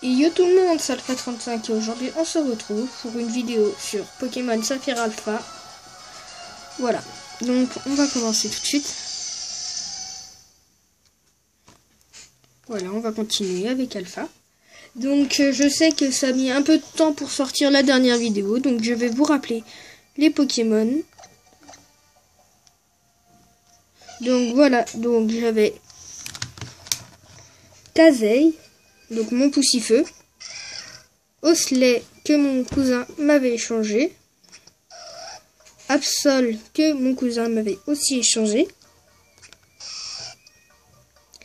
Et yo tout le monde, c'est Alpha35 et aujourd'hui on se retrouve pour une vidéo sur Pokémon Saphir Alpha. Voilà, donc on va commencer tout de suite. Voilà, on va continuer avec Alpha. Donc je sais que ça a mis un peu de temps pour sortir la dernière vidéo, donc je vais vous rappeler les Pokémon. Donc voilà, donc j'avais Kazei, donc mon poussifeu. Osley que mon cousin m'avait échangé. Absol que mon cousin m'avait aussi échangé.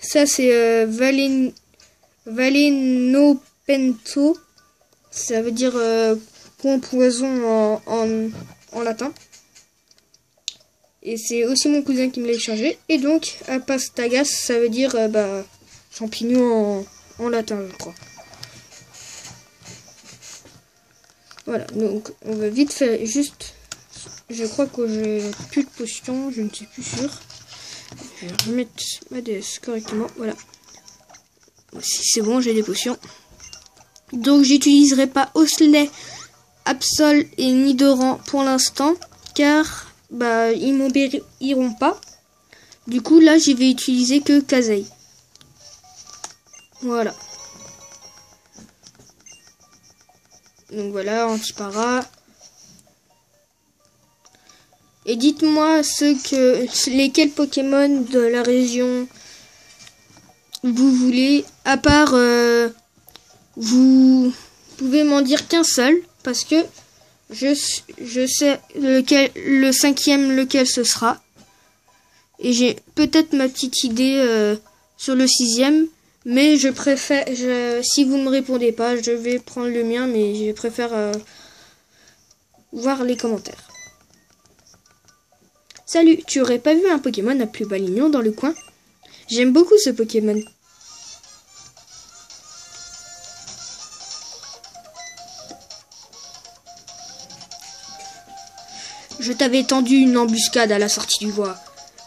Ça c'est Valenopento. Ça veut dire point poison en latin. Et c'est aussi mon cousin qui me l'a échangé. Et donc Apastagas, ça veut dire champignon en latin, je crois. Voilà, donc on va vite faire juste. Je crois que j'ai plus de potions, je ne suis plus sûr. Je vais remettre ma DS correctement. Voilà. Si c'est bon, j'ai des potions. Donc j'utiliserai pas Osley, Absol et Nidoran pour l'instant, car ils m'obéiront pas. Du coup là j'y vais utiliser que Kazei. Voilà. Donc voilà, Antipara. Et dites-moi lesquels Pokémon de la région vous voulez. À part, vous pouvez m'en dire qu'un seul, parce que je sais le cinquième lequel ce sera. Et j'ai peut-être ma petite idée sur le sixième. Mais je préfère, si vous ne me répondez pas, je vais prendre le mien, mais je préfère voir les commentaires. Salut, tu aurais pas vu un Pokémon à plus Balignon dans le coin? J'aime beaucoup ce Pokémon. Je t'avais tendu une embuscade à la sortie du bois.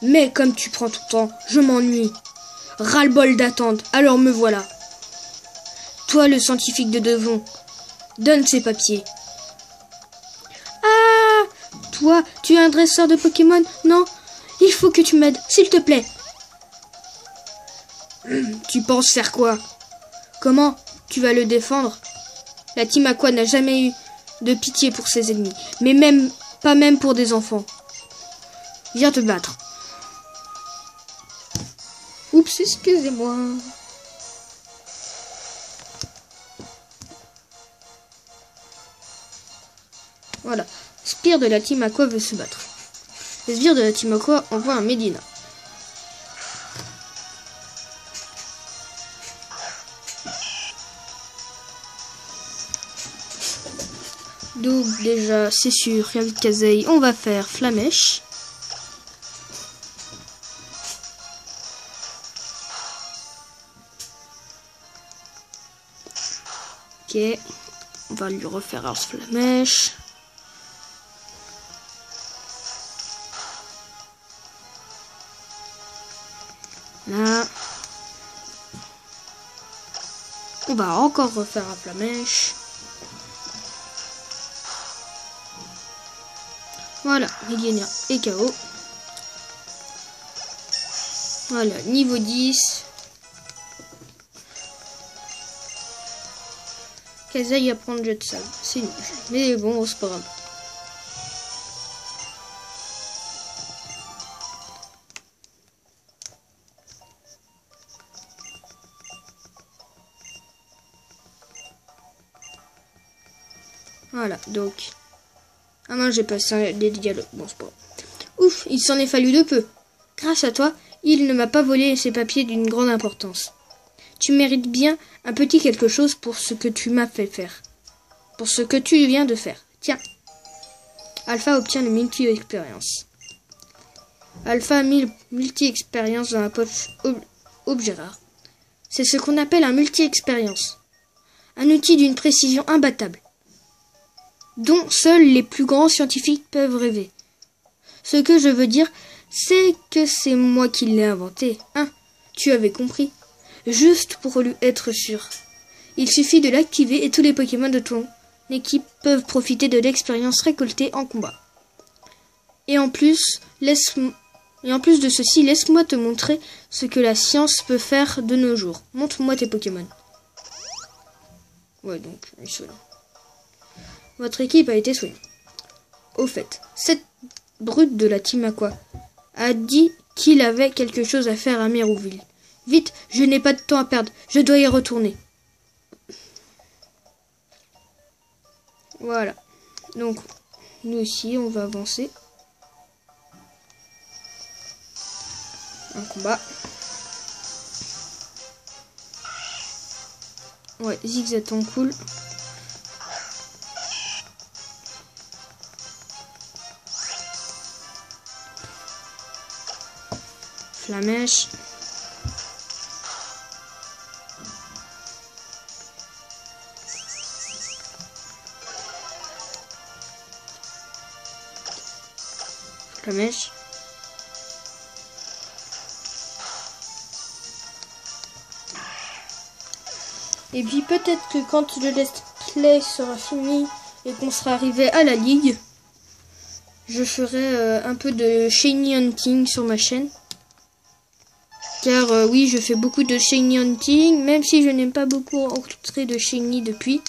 Mais comme tu prends tout le temps, je m'ennuie. Ras-le-bol d'attendre, alors me voilà. Toi, le scientifique de Devon, donne ces papiers. Ah! Toi, tu es un dresseur de Pokémon? Non? Il faut que tu m'aides, s'il te plaît. Tu penses faire quoi? Comment tu vas le défendre? La Team Aqua n'a jamais eu de pitié pour ses ennemis, mais pas même pour des enfants. Viens te battre. Oups, excusez-moi. Voilà. Spire de la Team Aqua veut se battre. Le sbire de la Team Aqua envoie un Medina. Donc déjà, c'est sûr, avec Kazei, on va faire Flamèche. Ok, on va lui refaire un Flamèche. Là. On va encore refaire un Flamèche. Voilà, Medina et KO. Voilà, niveau 10. Kazei à prendre jet de sable. C'est nul. Mais bon, c'est pas grave. Voilà, donc. Ah non, j'ai passé des dialogues. Bon, c'est pas grave. Ouf, il s'en est fallu de peu. Grâce à toi, il ne m'a pas volé ces papiers d'une grande importance. Tu mérites bien un petit quelque chose pour ce que tu m'as fait faire. Pour ce que tu viens de faire. Tiens. Alpha obtient le multi-expérience. Alpha a mis le multi-expérience dans la poche objet rare. C'est ce qu'on appelle un multi-expérience. Un outil d'une précision imbattable, dont seuls les plus grands scientifiques peuvent rêver. Ce que je veux dire, c'est que c'est moi qui l'ai inventé, hein? Tu avais compris. Juste pour lui être sûr. Il suffit de l'activer et tous les Pokémon de ton équipe peuvent profiter de l'expérience récoltée en combat. Et en plus de ceci, laisse-moi te montrer ce que la science peut faire de nos jours. Montre-moi tes Pokémon. Ouais, donc, ils sont là. Votre équipe a été soignée. Au fait, cette brute de la Team Aqua a dit qu'il avait quelque chose à faire à Mérouville. Vite, je n'ai pas de temps à perdre. Je dois y retourner. Voilà. Donc, nous aussi, on va avancer. Un combat. Ouais, Zigzaton cool. Flamèche. Flamèche. Et puis peut-être que quand le let's play sera fini et qu'on sera arrivé à la ligue, je ferai un peu de shiny hunting sur ma chaîne. Car oui, je fais beaucoup de shiny hunting, même si je n'ai pas beaucoup rencontré de shiny depuis.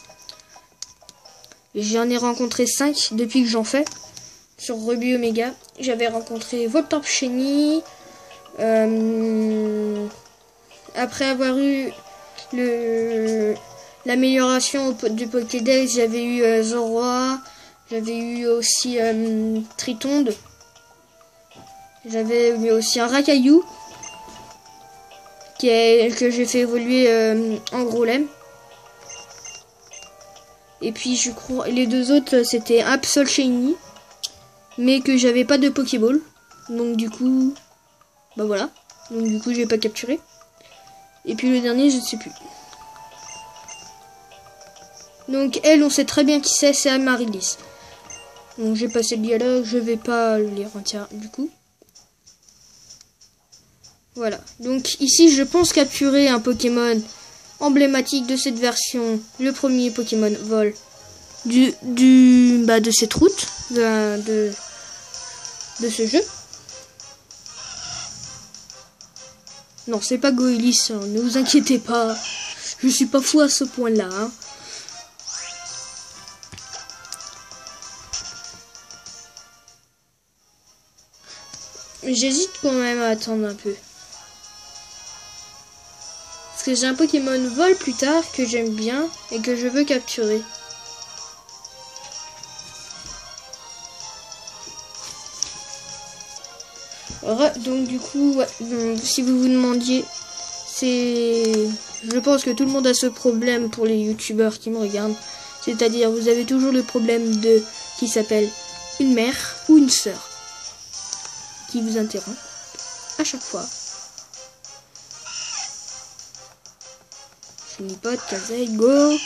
J'en ai rencontré 5 depuis que j'en fais. Sur Ruby Omega, j'avais rencontré Voltorb shiny. Après avoir eu l'amélioration du Pokédex, j'avais eu Zorua. J'avais eu aussi Tritonde. J'avais eu aussi un Rakaillou. Que j'ai fait évoluer en Growlem. Et puis je crois les deux autres c'était Absol Shiny, mais que j'avais pas de Pokéball. Donc du coup, bah voilà. Donc du coup j'ai pas capturé. Et puis le dernier je ne sais plus. Donc elle on sait très bien qui c'est Amaryllis. Donc j'ai passé le dialogue, je vais pas les retirer du coup. Voilà, donc ici je pense capturer un Pokémon emblématique de cette version, le premier Pokémon vol de cette route, de ce jeu. Non, c'est pas Goélis, hein, ne vous inquiétez pas, je suis pas fou à ce point-là. Hein. J'hésite quand même à attendre un peu. Parce que j'ai un Pokémon vol plus tard que j'aime bien et que je veux capturer. Voilà, donc du coup, ouais, donc, si vous vous demandiez, je pense que tout le monde a ce problème pour les youtubeurs qui me regardent. C'est-à-dire, vous avez toujours le problème qui s'appelle une mère ou une sœur qui vous interrompt à chaque fois. Chenipote, Kazei, go.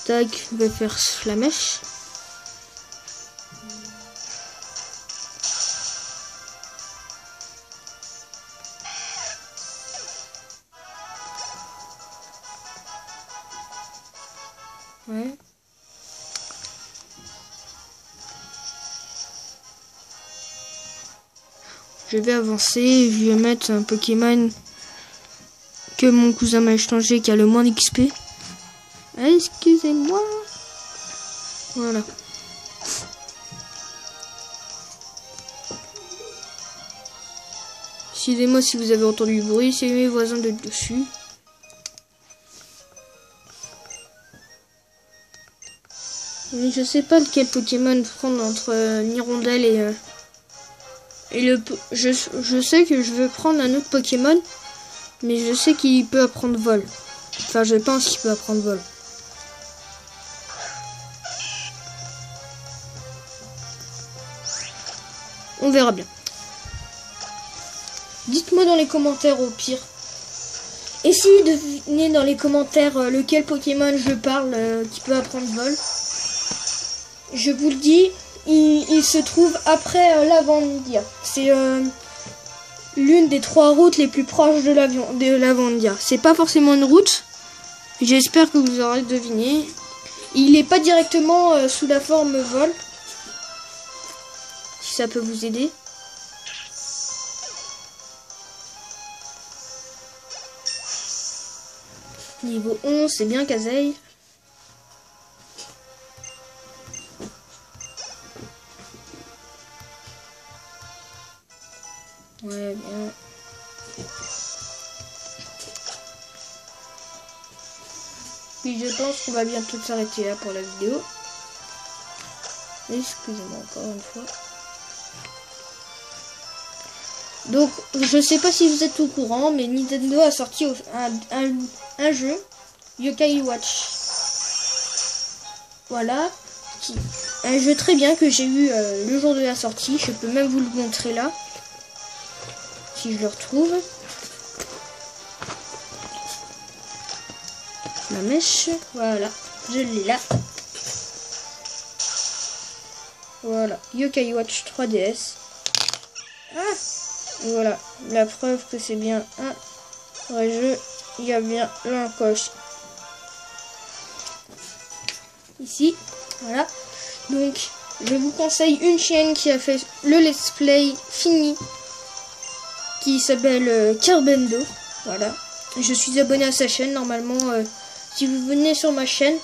Tac, je vais faire Flamèche. Ouais. Je vais avancer, je vais mettre un Pokémon que mon cousin m'a échangé qui a le moins d'XP. Excusez-moi. Voilà. Excusez-moi si vous avez entendu le bruit, c'est mes voisins de dessus. Mais je sais pas lequel Pokémon prendre entre Nirondelle et je sais que je veux prendre un autre Pokémon, mais je sais qu'il peut apprendre vol. Enfin, je pense qu'il peut apprendre vol. On verra bien. Dites-moi dans les commentaires au pire. Essayez de deviner dans les commentaires lequel Pokémon je parle qui peut apprendre vol. Je vous le dis, il se trouve après l'Avandia. C'est l'une des 3 routes les plus proches de Lavandia. C'est pas forcément une route. J'espère que vous aurez deviné. Il n'est pas directement sous la forme vol. Si ça peut vous aider. Niveau 11, c'est bien Kazeil. Ouais, bien. Puis je pense qu'on va bientôt s'arrêter là pour la vidéo. Excusez-moi encore une fois. Donc, je sais pas si vous êtes au courant, mais Nintendo a sorti un jeu, Yokai Watch. Voilà. Un jeu très bien que j'ai eu le jour de la sortie. Je peux même vous le montrer là. Si je le retrouve. La mèche. Voilà. Je l'ai là. Voilà. Yokai Watch 3DS. Ah! Voilà. La preuve que c'est bien un vrai jeu. Il y a bien l'encoche. Ici. Voilà. Donc, je vous conseille une chaîne qui a fait le let's play fini. Qui s'appelle Kerbendo. Voilà. Je suis abonné à sa chaîne. Normalement, si vous venez sur ma chaîne,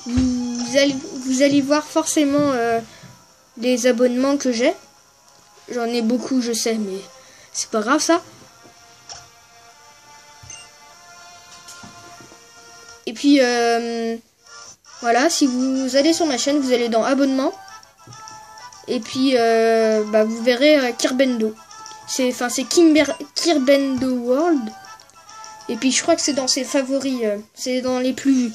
vous allez voir forcément des abonnements que j'ai. J'en ai beaucoup, je sais, mais c'est pas grave ça. Et puis, voilà, si vous allez sur ma chaîne, vous allez dans abonnement. Et puis, vous verrez Kerbendo. C'est Kerbendo World. Et puis je crois que c'est dans ses favoris, c'est dans les plus vus.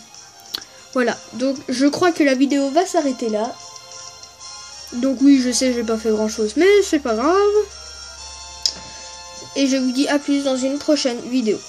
Voilà, donc je crois que la vidéo va s'arrêter là. Donc oui, je sais, j'ai pas fait grand chose, mais c'est pas grave. Et je vous dis à plus dans une prochaine vidéo.